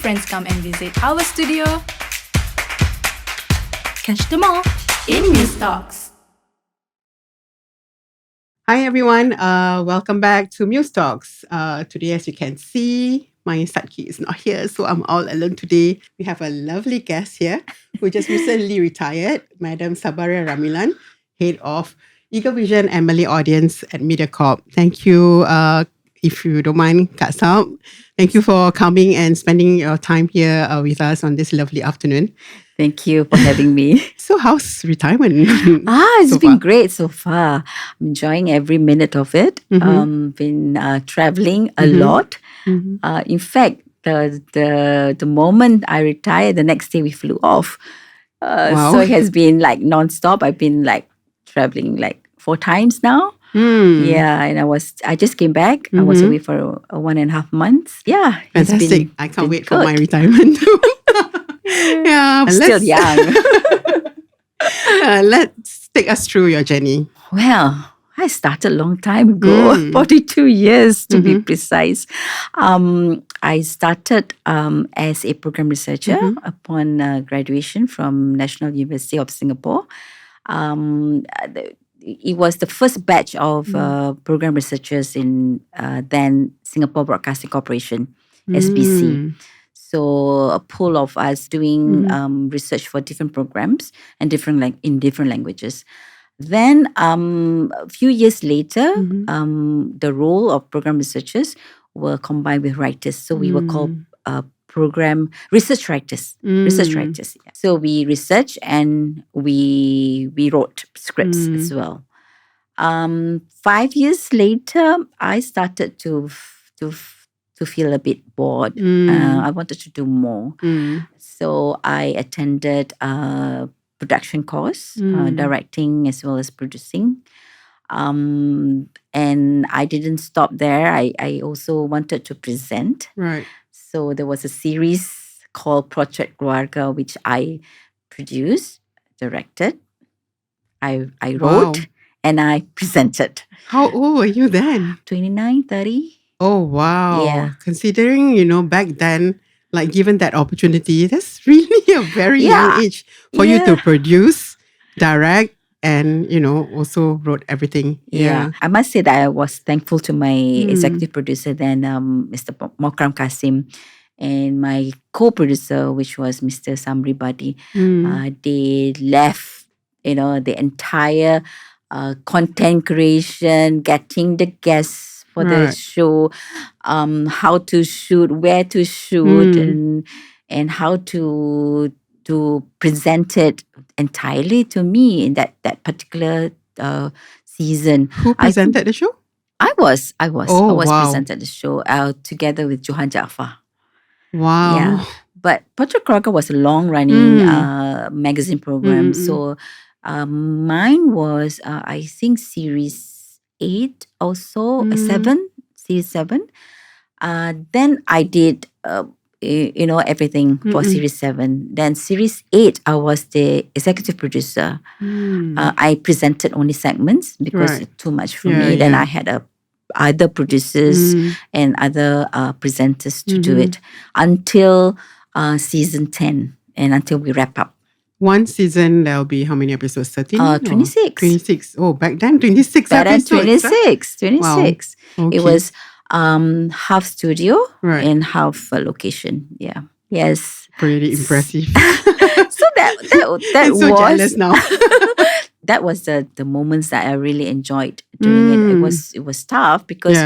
friends come and visit our studio. Catch them all in MuseTalks. Hi everyone, welcome back to MuseTalks. Today, as you can see, my sidekick is not here, so I'm all alone today. We have a lovely guest here who just recently retired, Madam Sabariah Ramilan, Head of Eaglevision and Malay Audience at Mediacorp. Thank you, if you don't mind, Kak Sab. Thank you for coming and spending your time here with us on this lovely afternoon. Thank you for having me. So how's retirement? It's so been far? great so far. I'm enjoying every minute of it. Been traveling a lot. In fact, the moment I retired, the next day we flew off. Wow. So it has been like non-stop. I've been like traveling like 4 times now. Yeah, and I just came back. I was away for 1.5 months. Yeah, it's Fantastic. I can't been wait for my good. retirement too. Yeah, I'm still young. Let's take us through your journey. Well, I started a long time ago, 42 years to be precise. I started as a program researcher upon graduation from National University of Singapore. It was the first batch of program researchers in then Singapore Broadcasting Corporation, SBC. So a pool of us doing research for different programs and in different languages. Then a few years later, the role of program researchers were combined with writers. So we were called program research writers. Research writers. Yeah. So we researched and we wrote scripts as well. 5 years later, I started to feel a bit bored. I wanted to do more. So I attended a production course, directing as well as producing. And I didn't stop there. I also wanted to present. Right. So there was a series called Project Keluarga, which I produced, directed, I wrote, and I presented. How old were you then? 29, 30. Oh, wow. Yeah. Considering, back then, like given that opportunity, that's really a very young age for you to produce, direct, and, also wrote everything. Yeah. I must say that I was thankful to my executive producer then, Mr. Mokram Kasim, and my co-producer, which was Mr. Samri Badi. They left, the entire content creation, getting the guests for the show, how to shoot, where to shoot, and how to present it entirely to me in that particular season. Who presented the show? I was wow. presented the show together with Johan Jaafar. Wow. Yeah. But Project Keluarga was a long-running magazine program. So mine was, I think, series 8 or so, 7, series 7. Then I did, everything for series 7. Then series 8, I was the executive producer. I presented only segments because it's too much for me. Then I had other producers and other presenters to do it until season 10 and until we wrap up. One season, there'll be how many episodes? 13? 26. 26. Oh, back then, 26 Back then, episodes. 26. Wow. Okay. It was half studio and half location. Yeah. Yes. Pretty impressive. So that I'm so was jealous now. that was the moments that I really enjoyed doing it. It was tough because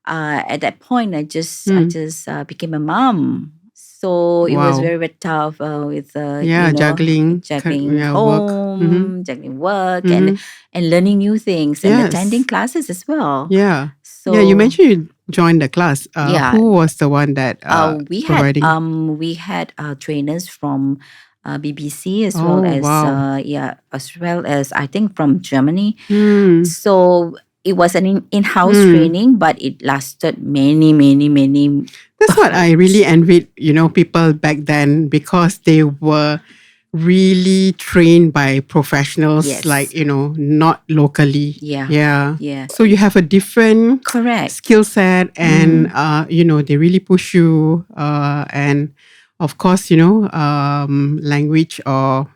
at that point I just became a mom. So it was very, very tough with juggling home, juggling work, and learning new things and attending classes as well. Yeah. So you mentioned you joined the class. Who was the one that providing? We had trainers from BBC as well as I think from Germany. So it was an in-house training, but it lasted many. That's what I really envied, people back then, because they were really trained by professionals, not locally. Yeah. So you have a different Correct. skill set, and they really push you. And of course, language or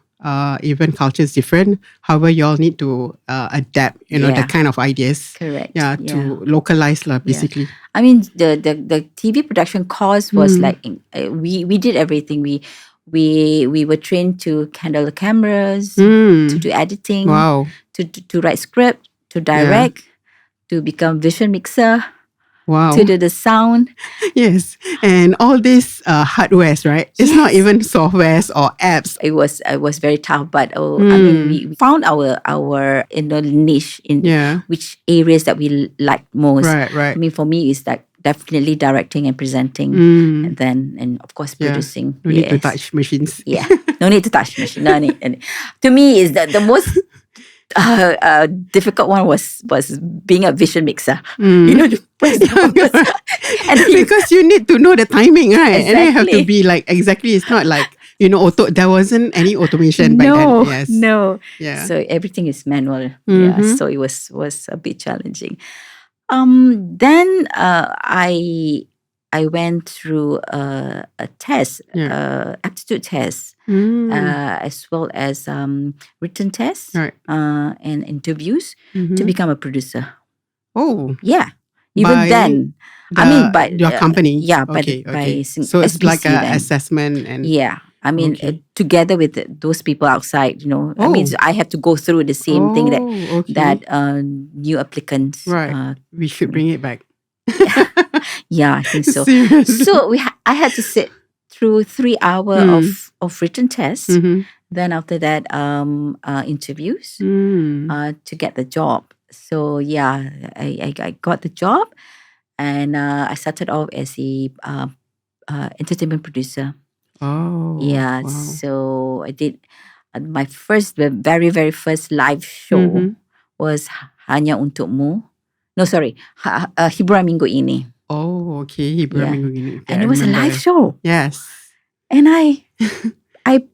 even culture is different. However, you all need to adapt, the kind of ideas. Correct. Yeah, to localize lah, basically. I mean, the TV production course was like we did everything. We were trained to handle the cameras, to do editing, Wow. to write script, to direct, to become vision mixer, Wow. to do the sound. Yes. And all these hardwares, right? It's not even softwares or apps. It was very tough, but I mean, we found our niche in which areas that we liked most. Right. I mean, for me, it's like definitely directing and presenting, and of course producing. No need to touch machines. Yeah, no need to touch machine. No need. To me, is the most difficult one was being a vision mixer. To press the buttons. And because you need to know the timing, right? Exactly. And then you have to be like exactly. It's not like auto. There wasn't any automation back then. Yes. No. Yeah. So everything is manual. Yeah. So it was a bit challenging. Then I went through a test, aptitude test, as well as written tests, and interviews to become a producer. Oh, yeah. Even then, by your company. Yeah, Okay. So it's SBC like an then. assessment and I mean, together with those people outside, I mean, so I have to go through the same thing that new applicants. Right. We should bring it back. Yeah, I think so. Seriously? So I had to sit through 3 hours of written tests. Then after that, interviews to get the job. So yeah, I got the job, and I started off as a entertainment producer. Oh. Yeah. Wow. So I did my very very first live show was Hanya Untukmu. No, sorry, Hiburan Minggu Ini. Oh, okay. Hiburan Minggu Ini. Okay, And I it was a remember. live show. Yes. And I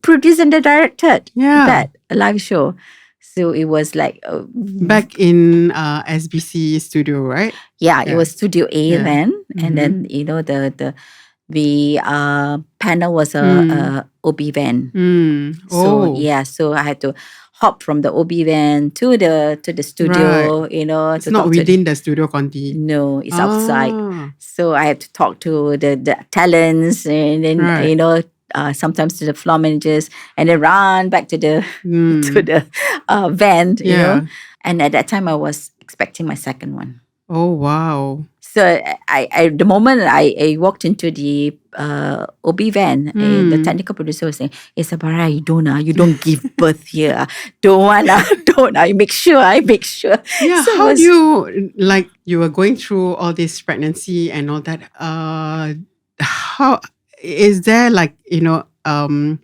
produced and directed that live show. So it was like Back in SBC studio, right? Yeah, it was Studio A then, and then the panel was a OB van. So so I had to hop from the OB van to the studio. Right. It's to not talk within the studio conti. No, it's outside. So I had to talk to the talents, and then sometimes to the floor managers, and then run back to the to the van. And at that time I was expecting my second one. Oh wow! So I the moment I walked into the OB van, the technical producer was saying, "Hey Sabariah, you don't give birth here. Don't. I make sure. Yeah. So how do you you were going through all this pregnancy and all that? How is there like an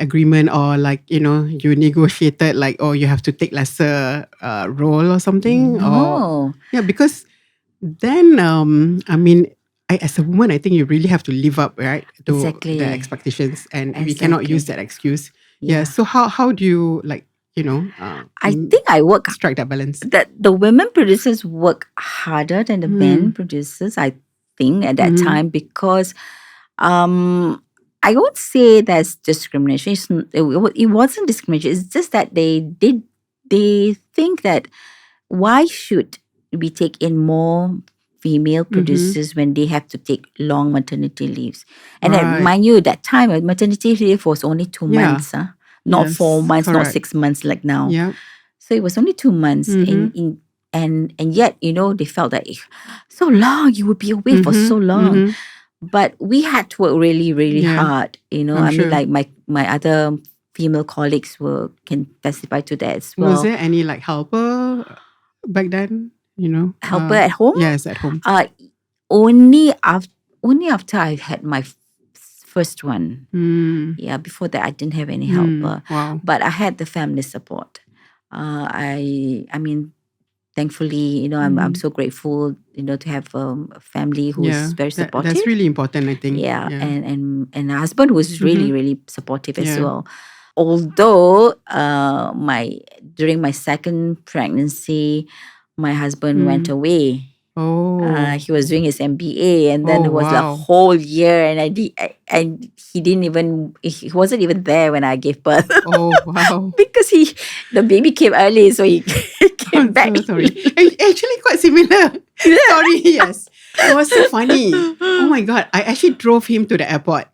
agreement, or you negotiated you have to take lesser role or something? No. Or because then I mean, as a woman, I think you really have to live up, right, to Exactly. the expectations, and we Exactly. cannot use that excuse. Yeah. So how do you I think I work strike that balance? that the women producers work harder than the men producers, I think, at that time, because I won't say that's discrimination. It wasn't discrimination. It's just that they think that why should we take in more female producers when they have to take long maternity leaves? And Right. mind you, that time maternity leave was only 2 months, not Yes, 4 months, not correct. 6 months like now. Yeah. So it was only 2 months, and yet they felt that so long, you would be away for so long. But we had to work really, really hard. I mean, sure. like my other female colleagues can testify to that as well. Was there any helper back then? Helper at home? Yes, at home. Only after I had my first one. Yeah, before that I didn't have any helper. Wow. But I had the family support. I mean, thankfully, I'm so grateful, to have a family who's very supportive. That's really important, I think. Yeah. And a husband who's really, really supportive as Yeah. well. Although during my second pregnancy, my husband went away. He was doing his MBA, and then Oh, it was the wow. whole year, and and he wasn't even there when I gave birth. Oh, wow. Because the baby came early, so he came I'm back. so sorry. Actually, quite similar. Sorry, yes. It was so funny. Oh my God. I actually drove him to the airport.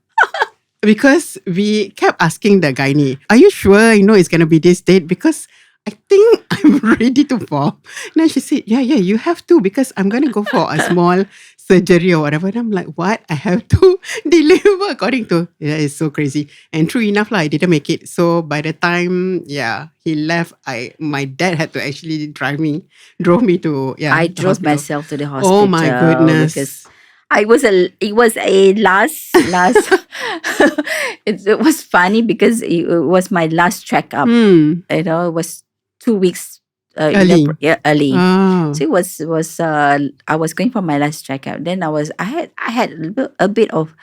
Because we kept asking the gynae, are you sure, it's going to be this date? Because I think I'm ready to fall. And then she said, yeah, you have to, because I'm going to go for a small surgery or whatever. And I'm like, what? I have to deliver according to, it's so crazy. And true enough, I didn't make it. So by the time, he left, my dad had to actually drove me to, I the drove hospital. myself to the hospital. Oh my goodness. Because it was a last it was funny because it was my last checkup. It was 2 weeks Early. early. Oh. So it was I was going for my last checkup. Then I had a bit of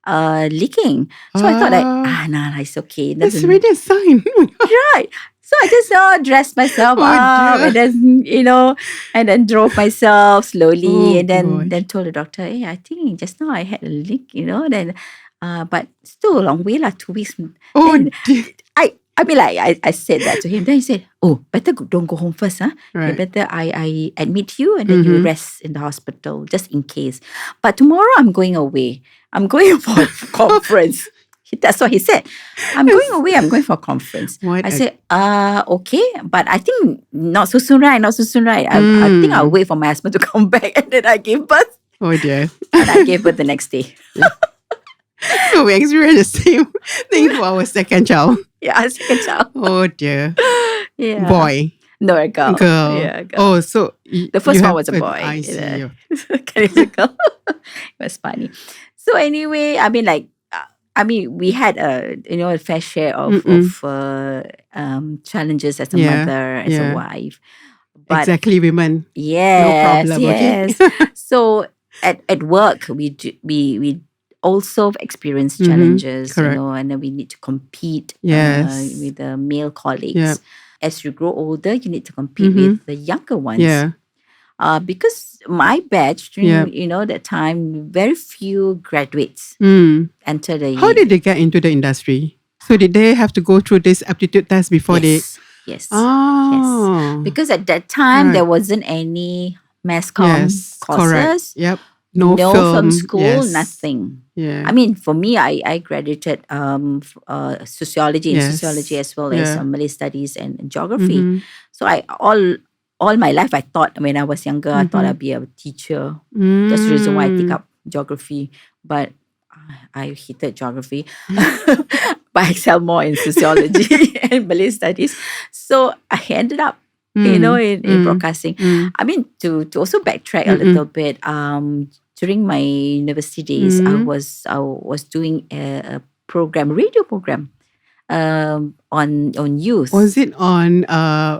leaking. So I thought nah, it's okay. That's already a sign. Right. So I just dressed myself Oh, up, dear. and then and then drove myself slowly, Oh, and then gosh. told the doctor, hey, I think just now I had a leak, then but still a long way 2 weeks. Oh, Then dear. I mean, like I said that to him. Then he said, "Oh, better don't go home first, huh? Right. Better I admit you, and then you rest in the hospital just in case. But tomorrow I'm going away. I'm going for a conference." That's what he said. I'm going away. I'm going for a conference. I said, okay, but I think not so soon, right? Not so soon, right? I think I'll wait for my husband to come back, and then I gave birth. Oh, dear. And I gave birth the next day. So we experienced the same thing for our second child. Yeah, second child. Oh, dear. Yeah. Boy. No, a girl. Girl. Yeah, a girl. Oh, so The first one was a boy. I see. Yeah. Second is a girl. It was funny. So anyway, we had a fair share of challenges as a mother, as a wife. But exactly, women. yes, no problem. yes. Okay. So at work, we also experience challenges, correct. and then we need to compete Yes. with the male colleagues. Yep. As you grow older, you need to compete with the younger ones. Yeah. Because my batch during that time, very few graduates enter the. How did they get into the industry? So did they have to go through this aptitude test before Yes. Oh. Yes. Because at that time there wasn't any mass comm courses. Correct. Yep. No film film school, nothing. Yeah. I mean, for me, I graduated sociology Yes. as well as Yeah. Malay studies and geography. So I all my life I thought when I was younger I thought I'd be a teacher. That's the reason why I take up geography. But I hated geography. But I excel more in sociology and Malay studies. So I ended up, in broadcasting. I mean, to also backtrack a little bit, during my university days, I was doing a radio program on youth. Was it on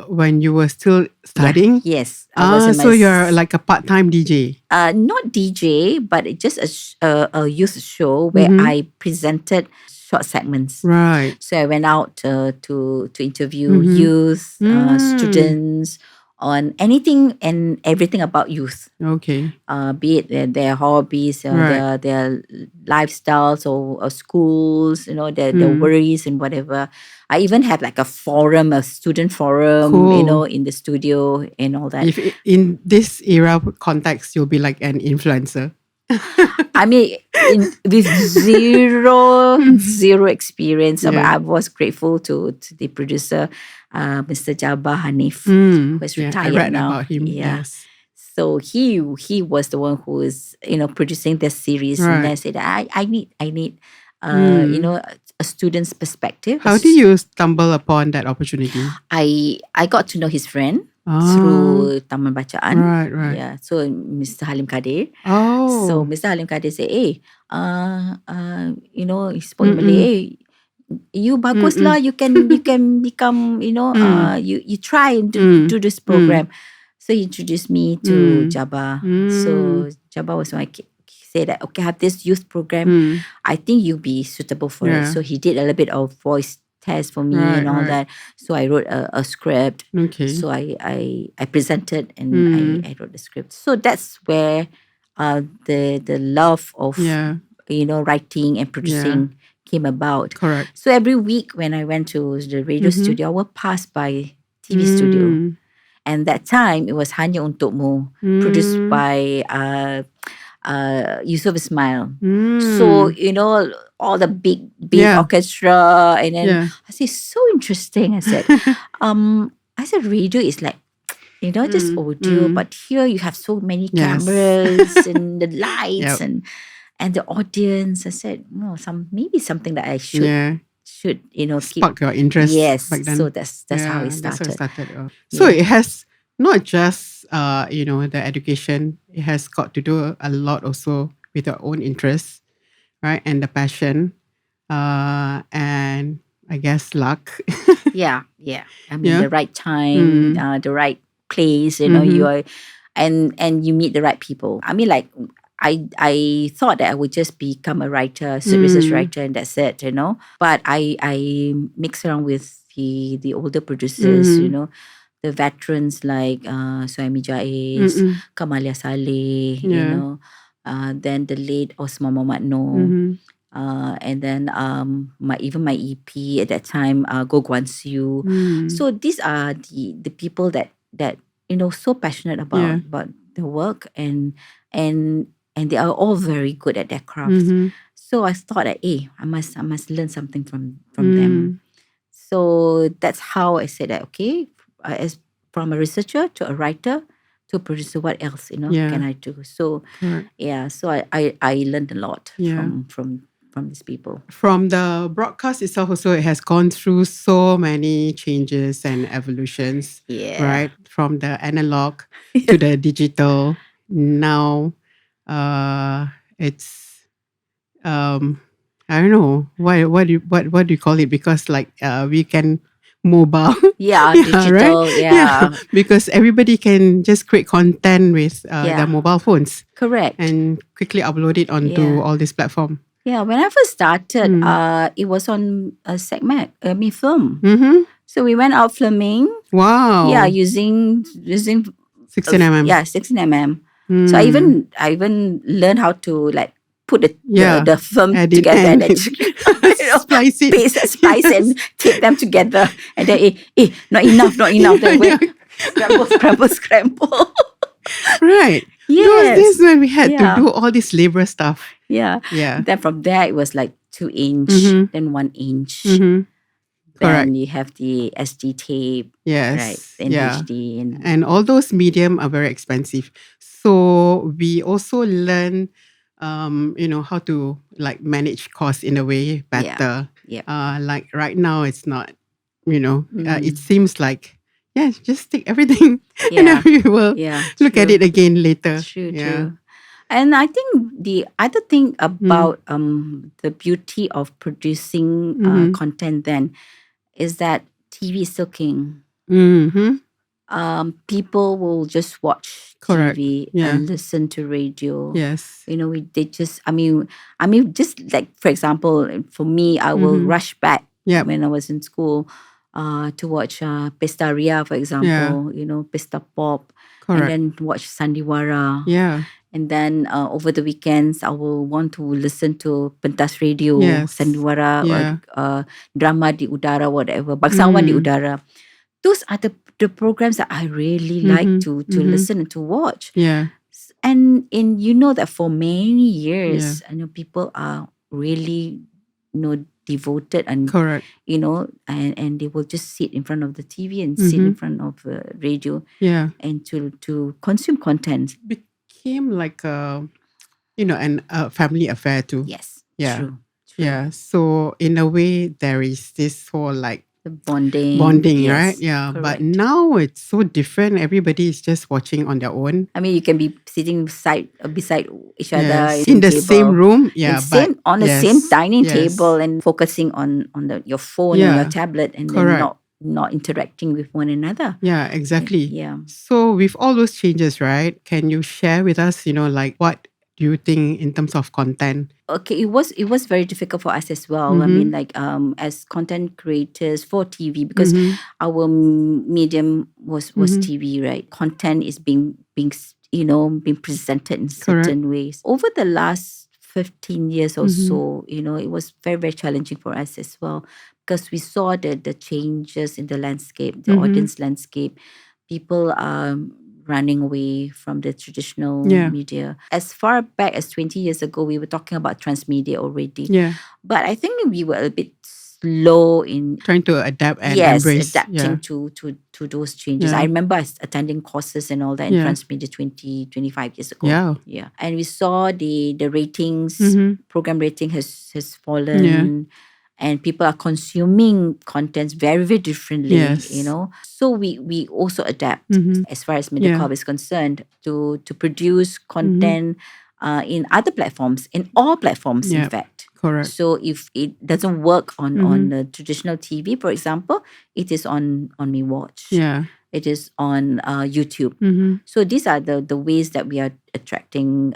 when you were still studying? Yes. I was in so you're like a part-time DJ. Not DJ, but it just a youth show where I presented short segments. Right. So I went out to interview youth, students on anything and everything about youth. Okay. Be it their hobbies, their lifestyles or schools, their worries and whatever. I even had like a forum, a student forum, Cool. in the studio and all that. If in this era context, you'll be like an influencer. I mean, with zero experience, I was grateful to the producer, Mr. Jabbar Hanif, who is retired I read now. about him. Yeah. Yes. So he was the one who is producing this series, and I said I need a student's perspective. How did you stumble upon that opportunity? I got to know his friend through Taman Bacaan. Right. Yeah. So Mr. Halim Kadir. Oh. So Mr. Halim Kadir said, hey, he spoke in Malay. Hey, you bagus lah. You can become, you try and do this program. So he introduced me to Jabbar. So Jabbar was my say that, okay, I have this youth program. I think you'll be suitable for it. So he did a little bit of voice test for me Right, and all right. that. So I wrote a script. Okay. So I presented and I wrote the script. So that's where the love of Yeah. writing and producing came about. Correct. So every week when I went to the radio studio, I would pass by TV studio. Mm. And that time it was Hanya Untukmu, produced by Yusuf Ismail. So all the big Yeah. orchestra, and then Yeah. I said, so interesting. I said, radio is like just audio, but here you have so many Yes. cameras and the lights Yep. and the audience. I said, no, maybe something that I should Yeah. keep. Spark your interest Yes, back then. so that's how it That's how it started. started. So it has not just the education. It has got to do a lot also with your own interests, right? And the passion, and I guess luck. Yeah. I mean, Yeah. the right time, the right place. You are, and you meet the right people. I mean, like I thought that I would just become a writer, research writer, and that's it. But I mix around with the older producers. The veterans like Suhaimi Jais, Kamalia Saleh. Yeah. Then the late Osman Mohamed Noor. And then my EP at that time, Go Guan Siu. So these are the people that so passionate about the work, and they are all very good at their craft. So I thought that I must learn something from them. So that's how I said that as from a researcher to a writer to a producer, what else can I do? So so I learned a lot from these people. From the broadcast itself also, it has gone through so many changes and evolutions. Right? From the analog to the digital. Now, it's I don't know what do you call it, because like we can mobile. Digital. Right? Because everybody can just create content with their mobile phones. Correct. And quickly upload it onto all these platforms. Yeah, when I first started, it was on a film. So we went out filming. Wow. Yeah, using 16mm. 16mm. So I even learned how to like put the film Edit together and then splice it. Splice and tape them together. And then not enough. Then scramble. Right. Yes. This is when we had to do all this labor stuff. Yeah. Then from there it was like 2-inch, then 1-inch. Then Correct. you have the SD tape. Yes. Right. Then HD. And all those medium are very expensive. So we also learn how to like manage costs in a way better. Like right now it's not, it seems like just take everything and then we will look at it again later. True. And I think the other thing about the beauty of producing content then is that TV is still king. People will just watch TV and listen to radio. Yes. Just like, for example, for me, I will rush back when I was in school to watch Pesta Ria, for example, Pesta Pop. Correct. And then watch Sandiwara. Yeah. And then over the weekends, I will want to listen to Pentas Radio, Sandiwara, or Drama di Udara, whatever, Bangsawan di Udara. Those are the programs that I really like to listen and to watch. Yeah. And that for many years, people are really, devoted and correct. And they will just sit in front of the TV and sit in front of radio. Yeah. And to consume content. Became like a family affair too. Yes. Yeah. True. Yeah. So in a way, there is this whole like the bonding, right? Yeah. Correct. But now it's so different. Everybody is just watching on their own. I mean, you can be sitting beside each other in the same room. Yeah. On the same dining table and focusing on your phone and your tablet and then not interacting with one another. Yeah, exactly. Yeah. So with all those changes, right? Can you share with us, like what do you think, in terms of content? Okay, it was very difficult for us as well. I mean, like as content creators for TV, because our medium was TV, right? Content is being being presented in certain ways. Over the last 15 years or so, it was very, very challenging for us as well, because we saw the changes in the landscape, the audience landscape. People are running away from the traditional media. As far back as 20 years ago, we were talking about transmedia already. Yeah. But I think we were a bit slow in Trying to adapt and embrace. adapting to those changes. I remember us attending courses and all that in transmedia 25 years ago. Yeah. And we saw the ratings, program rating has fallen. And people are consuming contents very, very differently, So we also adapt as far as Mediacorp is concerned to produce content in other platforms, in all platforms, in fact. Correct. So if it doesn't work on the traditional TV, for example, it is on MeWatch. Yeah. It is on YouTube. So these are the ways that we are attracting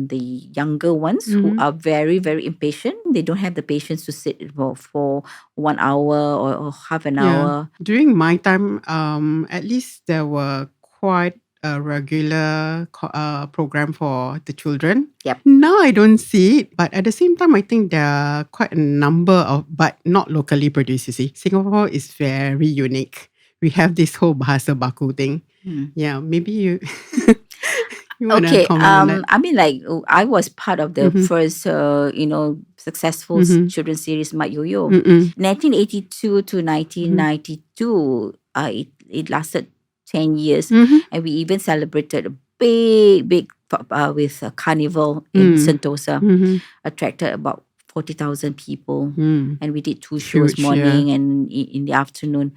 the younger ones who are very, very impatient. They don't have the patience to sit for 1 hour or half an hour. During my time, at least there were quite a regular program for the children. Yep. Now I don't see it, but at the same time, I think there are quite a number of, but not locally produced, you see. Singapore is very unique. We have this whole bahasa baku thing. Yeah, maybe you want to comment on that? I mean, like, I was part of the first, successful children's series, Mat Yoyo. 1982 to 1992, it lasted 10 years. And we even celebrated a big with a carnival in Sentosa. Attracted about 40,000 people. And we did 2 shows, morning and in the afternoon,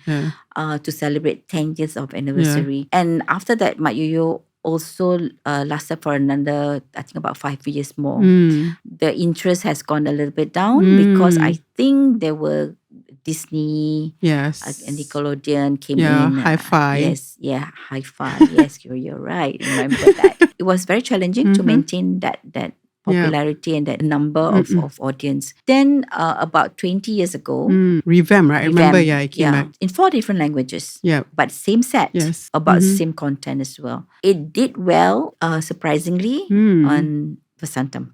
to celebrate 10 years of anniversary. And after that, Mat Yoyo also lasted for another, I think, about 5 years more. The interest has gone a little bit down because I think there were Disney and Nickelodeon came in. Hi-Fi. Yes, Hi-Fi. Yes, you're right. Remember that. It was very challenging to maintain that popularity and that number of audience. Then about 20 years ago, Revamp, right? I remember, it came back. in 4 different languages. Yeah. But same set. Yes. About same content as well. It did well, surprisingly, on Vasantham.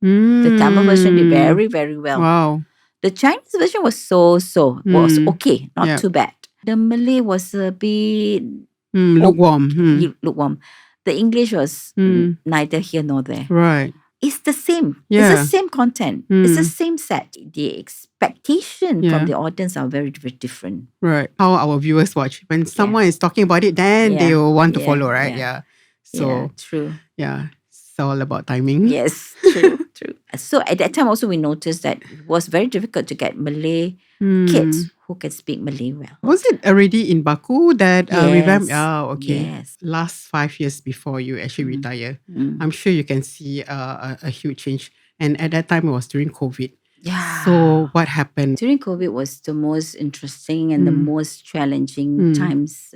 The Tamil version did very, very well. Wow. The Chinese version was was okay, not too bad. The Malay was a bit lukewarm. lukewarm. The English was neither here nor there. Right. It's the same. Yeah. It's the same content. It's the same set. The expectation from the audience are very, very different. Right. How our viewers watch. When someone is talking about it, then they will want to follow, right? Yeah. So, true. Yeah. It's all about timing. Yes, true. So at that time also we noticed that it was very difficult to get Malay kids who can speak Malay well. Was it already in Baku that revamped? Okay. Yes. Last 5 years before you actually retire, I'm sure you can see a huge change. And at that time it was during COVID. Yeah. So what happened? During COVID was the most interesting and the most challenging times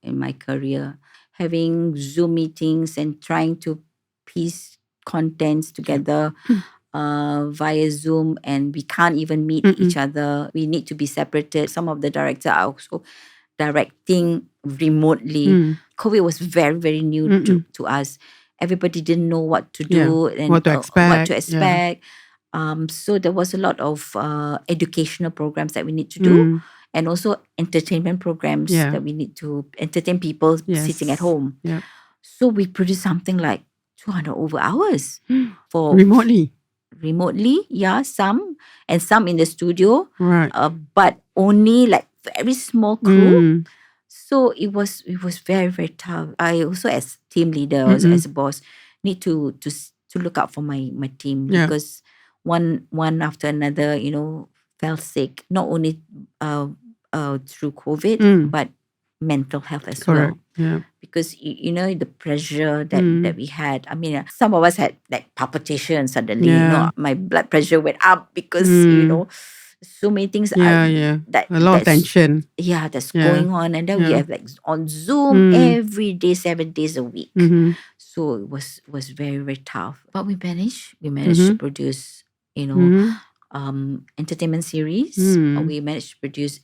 in my career. Having Zoom meetings and trying to piece contents together via Zoom, and we can't even meet each other. We need to be separated. Some of the directors are also directing remotely. COVID was very, very new to us. Everybody didn't know what to do and what to expect. So there was a lot of educational programs that we need to do, and also entertainment programs that we need to entertain people sitting at home. Yeah. So we produced something like 200 over hours for remotely, some in the studio, right? But only like very small crew. So it was very, very tough. I also, as team leader, as a boss, need to look out for my team because one after another, fell sick. Not only through COVID, but mental health as well. Yeah. Because the pressure that we had. I mean, some of us had like palpitations suddenly. My blood pressure went up because so many things. That a lot of tension. Yeah, that's going on, and then we have like on Zoom every day, 7 days a week. So it was very, very tough. But we managed. We managed to produce, entertainment series. We managed to produce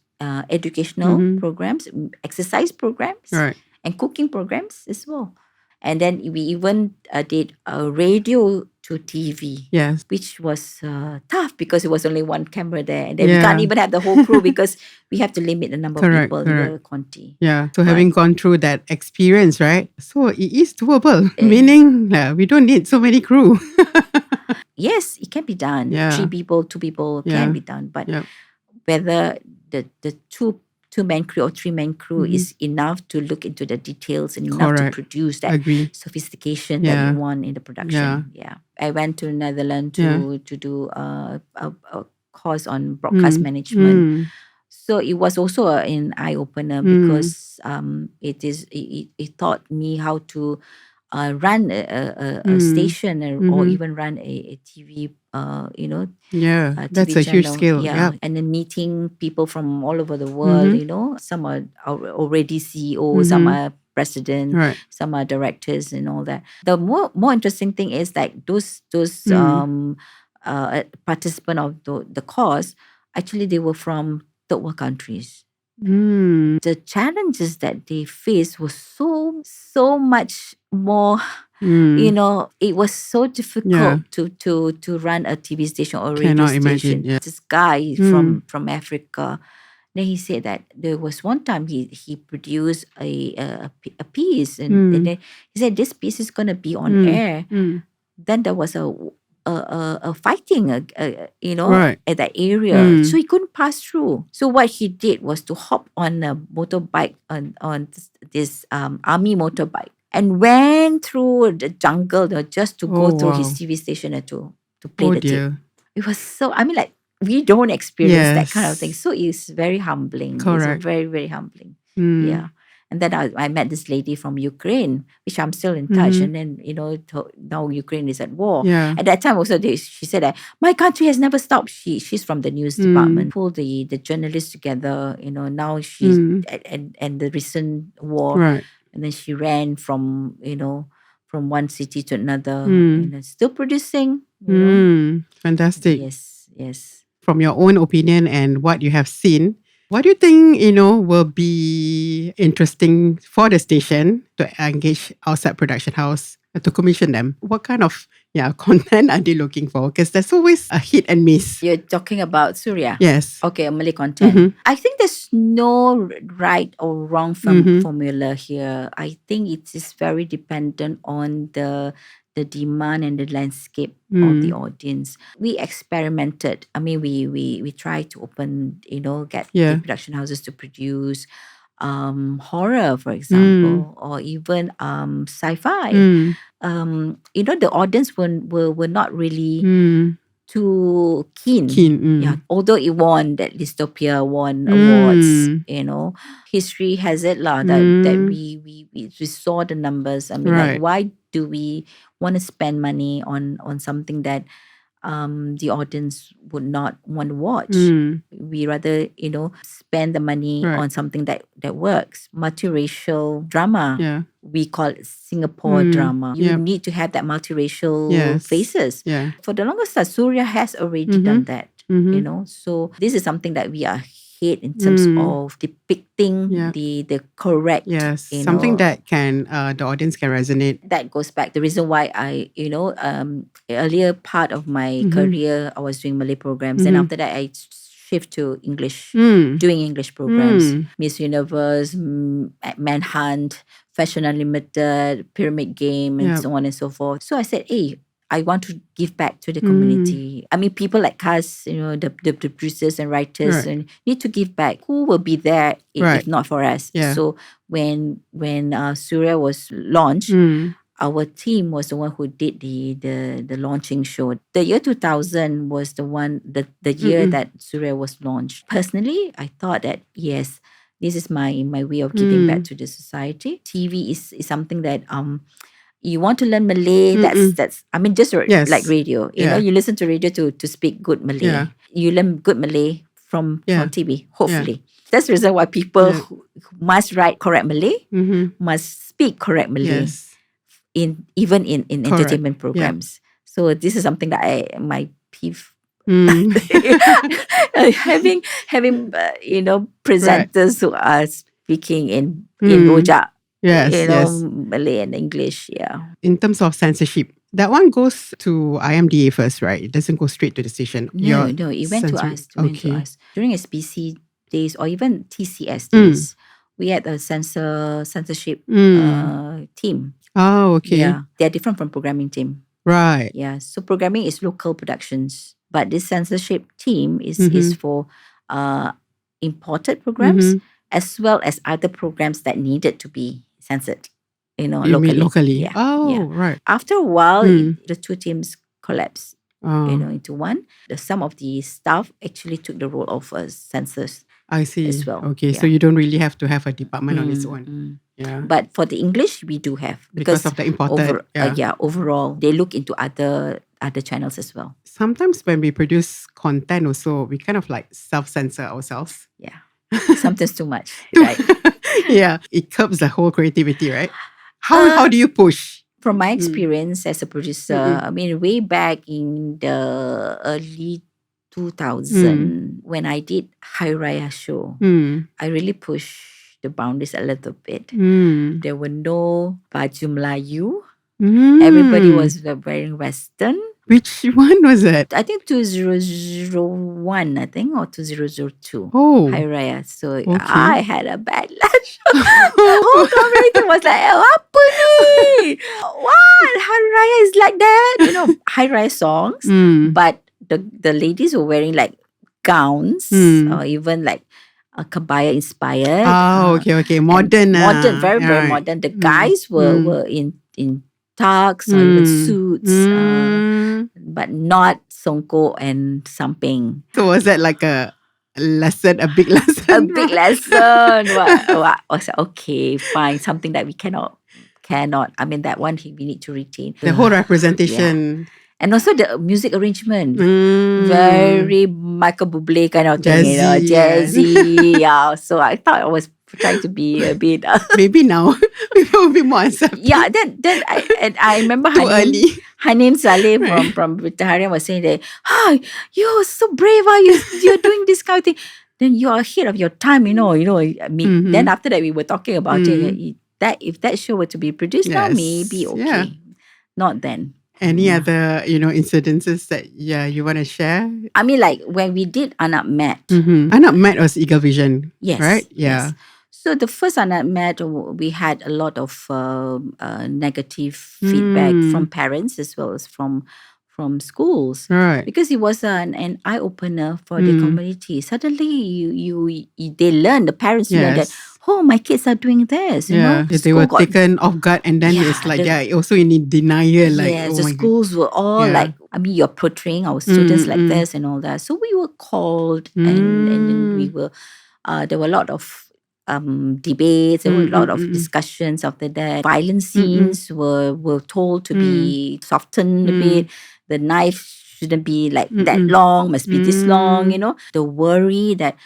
educational programs, exercise programs, Right. and cooking programs as well. And then we even did a radio to TV, Yes. which was tough because it was only one camera there. And then we can't even have the whole crew because we have to limit the number of people in the Conti. Yeah. So having gone through that experience, right? So it is doable, meaning we don't need so many crew. Yes, it can be done. Yeah. 3 people, 2 people can be done. But whether the two-man crew or 3-man crew is enough to look into the details and enough to produce that sophistication that we want in the production. Yeah. I went to Netherlands to do a course on broadcast management. So it was also an eye-opener because it taught me how to run a station or even run a TV, TV that's a huge channel. skill. Yeah. And then meeting people from all over the world, some are already CEOs, some are president, some are directors and all that. The more interesting thing is that those participant of the course, actually they were from third world countries. The challenges that they faced was so much more. It was so difficult to run a TV station or radio station. This guy from Africa, then he said that there was one time he produced a piece and then he said this piece is going to be on air. Then there was a fighting, at that area. So he couldn't pass through. So what he did was to hop on a motorbike, on this army motorbike, and went through the jungle just to go through his TV station and to play the tape. It was so, we don't experience that kind of thing. So it's very humbling. Correct. It's very, very humbling. Yeah. And then I met this lady from Ukraine, which I'm still in touch. And then, now Ukraine is at war. Yeah. At that time also, she said that my country has never stopped. She's from the news department. Pulled the journalists together. Now she's and the recent war. Right. And then she ran from one city to another. Still producing. Fantastic. Yes. From your own opinion and what you have seen, what do you think, will be interesting for the station to engage outside production house to commission them? What kind of content are they looking for? Because there's always a hit and miss. You're talking about Surya? Yes. Okay, Malay content. I think there's no right or wrong formula here. I think it is very dependent on the demand and the landscape of the audience. We experimented. We tried to open, get the production houses to produce horror, for example, or even sci-fi. The audience were not really too keen. Yeah, although it won that Dystopia won awards. History has it that we saw the numbers. Why do we want to spend money on something that the audience would not want to watch? We rather spend the money on something that works. Multiracial drama, we call it Singapore drama. You need to have that multiracial faces. For the longest time, Surya has already done that. So this is something that we are ahead in terms of depicting the correct. Something that can the audience can resonate. That goes back. The reason why I earlier part of my career I was doing Malay programs, and after that I shift to English, doing English programs, Miss Universe, Manhunt, Fashion Unlimited, Pyramid Game, and so on and so forth. So I said, hey, I want to give back to the community. People like us, the producers and writers, and need to give back. Who will be there if not for us? So when Surya was launched, our team was the one who did the launching show. The year 2000 was the year that Surya was launched. Personally, I thought that yes, this is my way of giving back to the society. TV is something that you want to learn Malay, that's just like radio. You listen to radio to speak good Malay. You learn good Malay from TV, hopefully. That's the reason why people must write correct Malay, must speak correct Malay. even in Correct. entertainment programs. So this is something that my peeve. Mm. having presenters who are speaking in Rojak, Yes, yes. Malay and English. Yeah. In terms of censorship, that one goes to IMDA first, right? It doesn't go straight to the station. No, it went to censoring. us. It went to Okay. us during SBC days or even TCS days. We had a censorship team. Oh, okay. Yeah, they're different from programming team. Right. Yeah, so programming is local productions, but this censorship team is for imported programs as well as other programs that needed to be censored. You Locally. mean locally? Yeah. Oh, yeah. right. After a while, the two teams collapsed. Oh, Into one. Some of the staff actually took the role of censors I see. as well. Okay, so Yeah. you don't really have to have a department on its own. Yeah. But for the English, we do have Because of the imported. overall they look into other channels as well. Sometimes when we produce content also, we kind of like self-censor ourselves. Yeah, sometimes too much, right? Yeah, it curbs the whole creativity, right? How do you push? From my experience as a producer, I mean, way back in the early 2000, when I did Hari Raya show, I really pushed the boundaries a little bit. There were no baju Melayu. Everybody was wearing Western. Which one was it? I think 2001, or 2002. Oh. Hari Raya. So Okay. I had a backlash. The whole community was like, apa ni? What? Hari Raya is like that? Hari Raya songs. But the ladies were wearing like gowns or even like kabaya inspired. Oh, okay. Modern. Modern, very, very right. modern. The guys were in tux or even suits, but not songkok and samping. So was that like a lesson, a big lesson? A big lesson. I was like, okay, fine. Something that we cannot. I mean, that one we need to retain. The whole representation. And also the music arrangement. Very Michael Bublé kind of thing, jazzy. Yeah. So I thought I was trying to be a bit. Maybe now people will be more accepting. Yeah. Then I remember Hanim Saleh from Vettai was saying that, you're so brave. You're doing this kind of thing. Then you are ahead of your time. Then after that we were talking about it. That if that show were to be produced now, maybe okay. Yeah. Not then. Any other, incidences that you want to share? I mean, like when we did Anak Met. Anak Met was Eaglevision. Yes. Right? Yeah. Yes. So the first Anak Met, we had a lot of negative feedback from parents as well as from schools. Right. Because it was an eye opener for the community. Suddenly, they learn, the parents learn that, my kids are doing this. They were taken off guard, and then it's like, also in denial. Like, the schools were all like, I mean, you're portraying our students like this and all that. So we were called, and then we were, there were a lot of debates, there were a lot of discussions after that. Violent scenes were told to be softened a bit. The knife shouldn't be like that long, must be this long, The worry that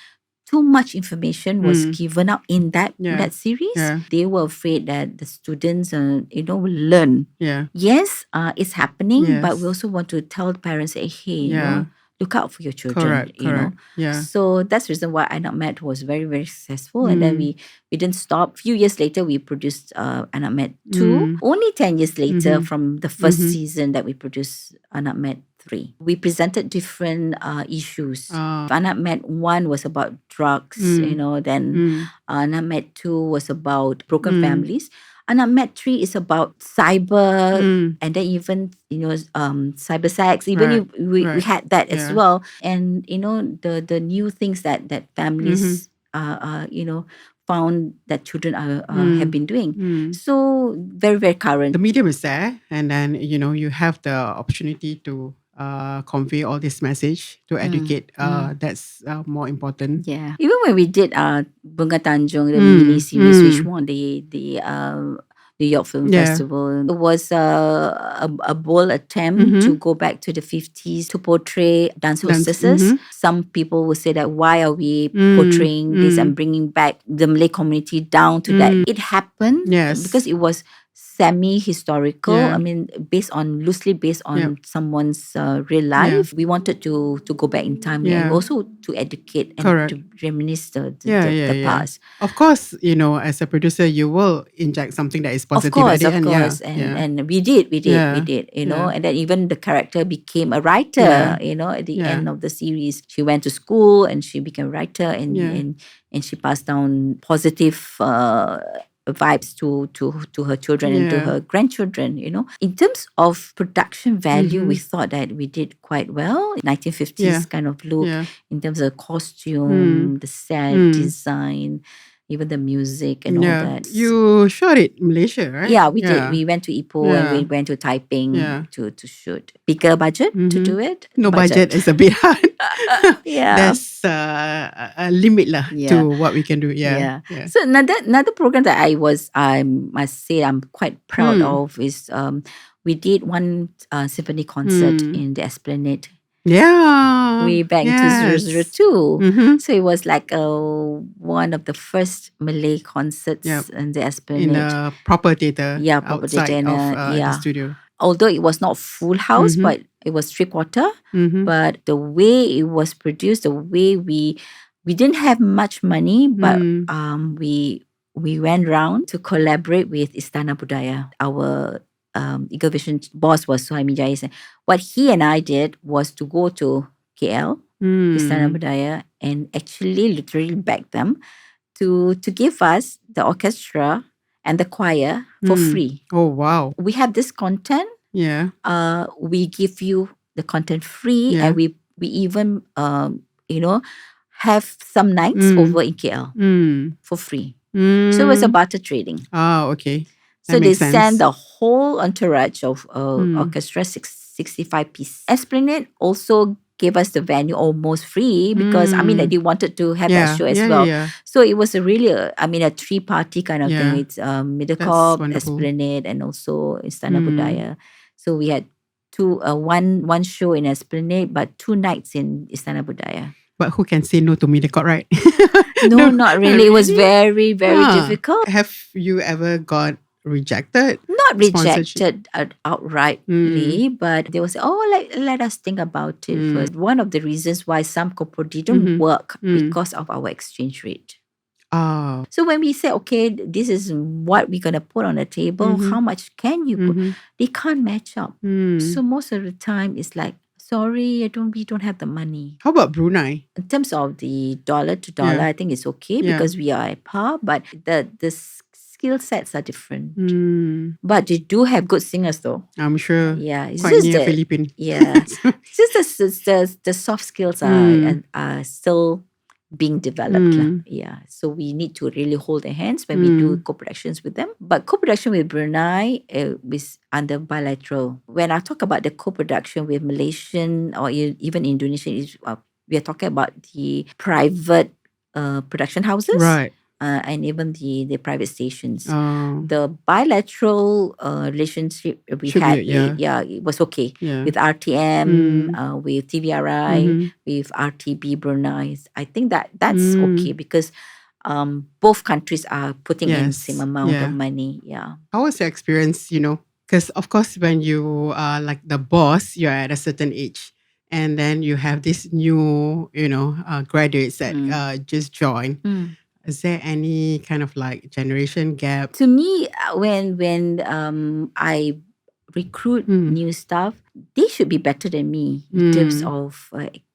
too much information was given out in that series. Yeah. They were afraid that the students, will learn. Yeah. Yes, it's happening, Yes. but we also want to tell parents, hey, look out for your children. Correct. Yeah. So that's the reason why Anak Met was very, very successful. And then we didn't stop. A few years later, we produced Anak Met 2. Only 10 years later from the first season that we produced Anak Met 3. We presented different issues. Anak Met 1 was about drugs, then Anak Met 2 was about broken families. Anak Met 3 is about cyber and then even, cyber sex. Even we had that as well. And, the new things that families, found that children have been doing. So very, very current. The medium is there, and then, you have the opportunity to convey all this message, to educate. That's more important. Yeah. Even when we did Bunga Tanjong, the mini series, which won the New York Film Festival, it was a bold attempt to go back to the 50s to portray dance hostesses. Some people will say that, why are we portraying this and bringing back the Malay community down to that? It happened because it was semi-historical. Yeah. I mean, loosely based on Yeah. someone's real life. We wanted to go back in time and Yeah. also to educate and Correct. to reminisce the Yeah. past. Of course, as a producer, you will inject something that is positive at the Of end. course, Yeah. and we did, Yeah. and then even the character became a writer, at the Yeah. end of the series. She went to school and she became a writer, and Yeah. and she passed down positive vibes to her children and to Yeah. her grandchildren. In terms of production value, we Mhm. thought that we did quite well. 1950s Yeah. kind of look Yeah. in terms of costume, the set design, even the music and all Yeah. that. You shot it in Malaysia, right? Yeah, we did. We went to Ipoh and we Yeah. went to Taiping Yeah. to shoot. Bigger budget to do it. No budget is a bit hard. Yeah. There's a limit lah Yeah. to what we can do. Yeah. So another program that I must say I'm quite proud of is we did one symphony concert in the Esplanade Yeah. way back in Yes. 2002. Mhm. So it was like one of the first Malay concerts Yep. in the In Esplanade. a proper theatre Yeah, proper outside theatre and, of the yeah. studio. Although it was not full house, but it was 3/4. But the way it was produced, the way we didn't have much money, but we went round to collaborate with Istana Budaya. Our Eaglevision boss was Suhaimi Jais. What he and I did was to go to KL, Istana Budaya, and actually literally beg them to give us the orchestra and the choir for free. Oh, wow. We have this content. Yeah. We give you the content free, Yeah. and we even have some nights over in KL for free. So it was a barter trading. Oh, okay. So That they makes sense. sent the whole entourage of orchestra, 65 pieces. Esplanade also gave us the venue almost free because they wanted to have that show as well. Yeah. So it was a 3-party kind of Yeah. thing. It's Mediacorp, wonderful. Esplanade, and also Istana Budaya. So we had one show in Esplanade, but 2 nights in Istana Budaya. But who can say no to Mediacorp, right? No, not really. It was very, very difficult. Have you ever got rejected? Not Sponsorship? rejected outrightly, but they will say, let us think about it first. One of the reasons why some corporate didn't work because of our exchange rate. Oh. So when we say, okay, this is what we're going to put on the table, how much can you put? They can't match up. So most of the time it's like, sorry, we don't have the money. How about Brunei? In terms of the dollar to dollar, I think it's okay because we are at par, but the skill sets are different. But they do have good singers though. I'm sure. Yeah, it's Quite just near that, Philippines. yeah, it's just the soft skills are still being developed. Yeah, so we need to really hold their hands when we do co-productions with them. But co-production with Brunei is under bilateral. When I talk about the co-production with Malaysian or even Indonesian, we are talking about the private production houses. Right. And even the private stations. Oh. The bilateral relationship we Should had, be, yeah. it was okay. Yeah. With RTM, with TVRI, with RTB Brunei. I think that's okay because both countries are putting in the same amount of money. Yeah. How was your experience, because of course when you are like the boss, you're at a certain age. And then you have this new, graduates that just joined. Is there any kind of like generation gap? To me, when I recruit new staff, they should be better than me in terms of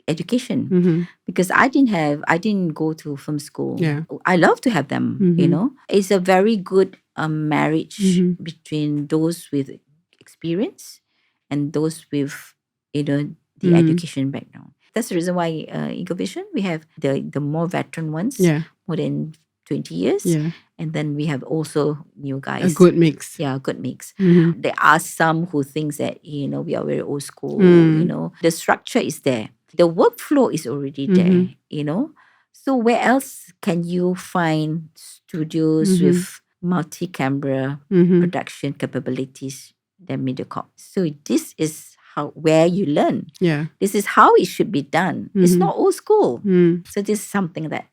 education because I didn't go to film school. Yeah. I love to have them. It's a very good marriage between those with experience and those with the education background. That's the reason why Eaglevision, we have the more veteran ones, more than 20 years. Yeah. And then we have also new guys. A good mix. Yeah, good mix. There are some who thinks that, we are very old school, The structure is there. The workflow is already there, So where else can you find studios with multi-camera production capabilities than Mediacorp? So this is where you learn. Yeah. This is how it should be done. It's not old school. Mm. So this is something that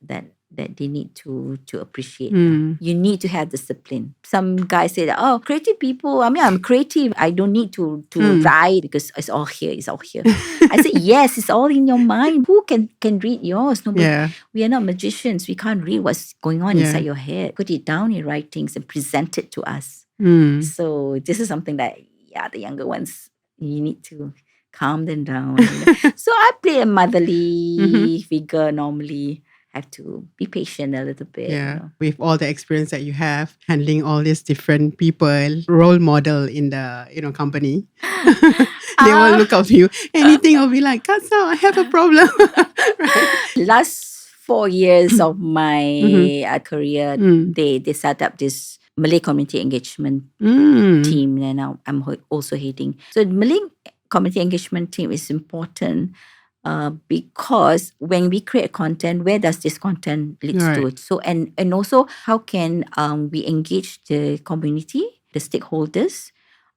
they need to appreciate. Mm. You need to have discipline. Some guys say that, oh, creative people, I mean, I'm creative. I don't need to write because it's all here. It's all here. I said, yes, it's all in your mind. Who can read yours? Nobody. Yeah. We are not magicians. We can't read what's going on inside your head. Put it down in writings and present it to us. Mm. So this is something that, the younger ones, you need to calm them down. So I play a motherly figure normally. Have to be patient a little bit. Yeah. With all the experience that you have, handling all these different people, role model in the company. They all look up to you. Anything will be like, Katsa, I have a problem. Right? Last 4 years of my career, they set up this Malay community engagement team, and now I'm also heading. So the Malay community engagement team is important because when we create content, where does this content lead to? So and also how can we engage the community, the stakeholders,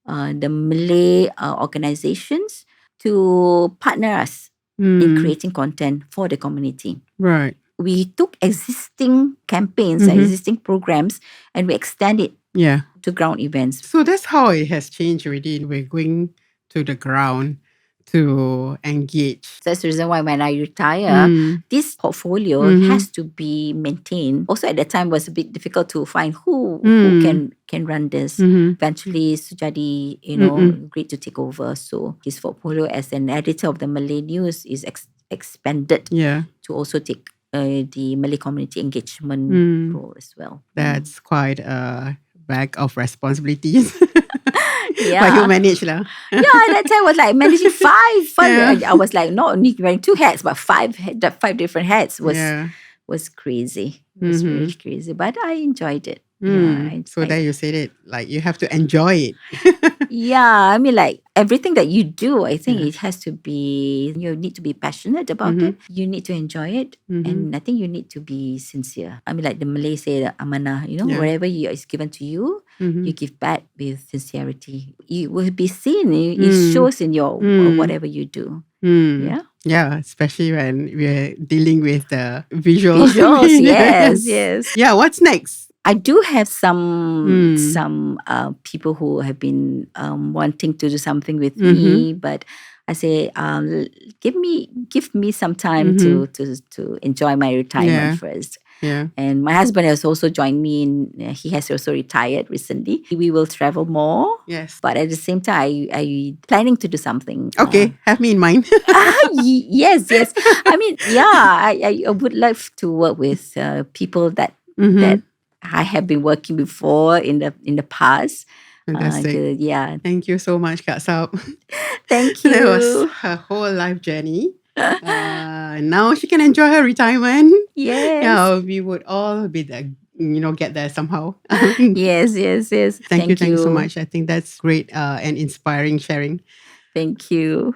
the Malay organizations to partner us in creating content for the community. Right. We took existing campaigns, existing programs, and we extend it to ground events. So that's how it has changed already. We're going to the ground to engage. That's the reason why when I retire, this portfolio has to be maintained. Also at that time was a bit difficult to find who can run this. Eventually Sujadi, agreed to take over. So his portfolio as an editor of the Malay News is expanded to also take the Malay community engagement role as well. That's quite a bag of responsibilities. Yeah. But you manage lah. Yeah, at that time was like managing five. I was like not only wearing 2 hats, but five different hats was crazy. It was really crazy, but I enjoyed it. So then you said it like you have to enjoy it. Yeah, I mean like everything that you do, I think it has to be, you need to be passionate about it. You need to enjoy it. And I think you need to be sincere. I mean like the Malay say amanah, whatever is given to you, you give back with sincerity. It will be seen. It shows in your whatever you do. Yeah. Yeah, especially when we're dealing with the visuals. Yes. Yeah, what's next? I do have some people who have been wanting to do something with me, but I say, give me some time to enjoy my retirement first. Yeah. And my husband has also joined me. He has also retired recently. We will travel more. Yes. But at the same time, I planning to do something. Okay, have me in mind. Yes. I mean, I would love to work with people that I have been working before in the past. Fantastic. Thank you so much, Kak Sab. Thank you. That was her whole life journey. Now she can enjoy her retirement. Yes. Yeah, we would all be there, get there somehow. Yes. Thank you so much. I think that's great and inspiring sharing. Thank you.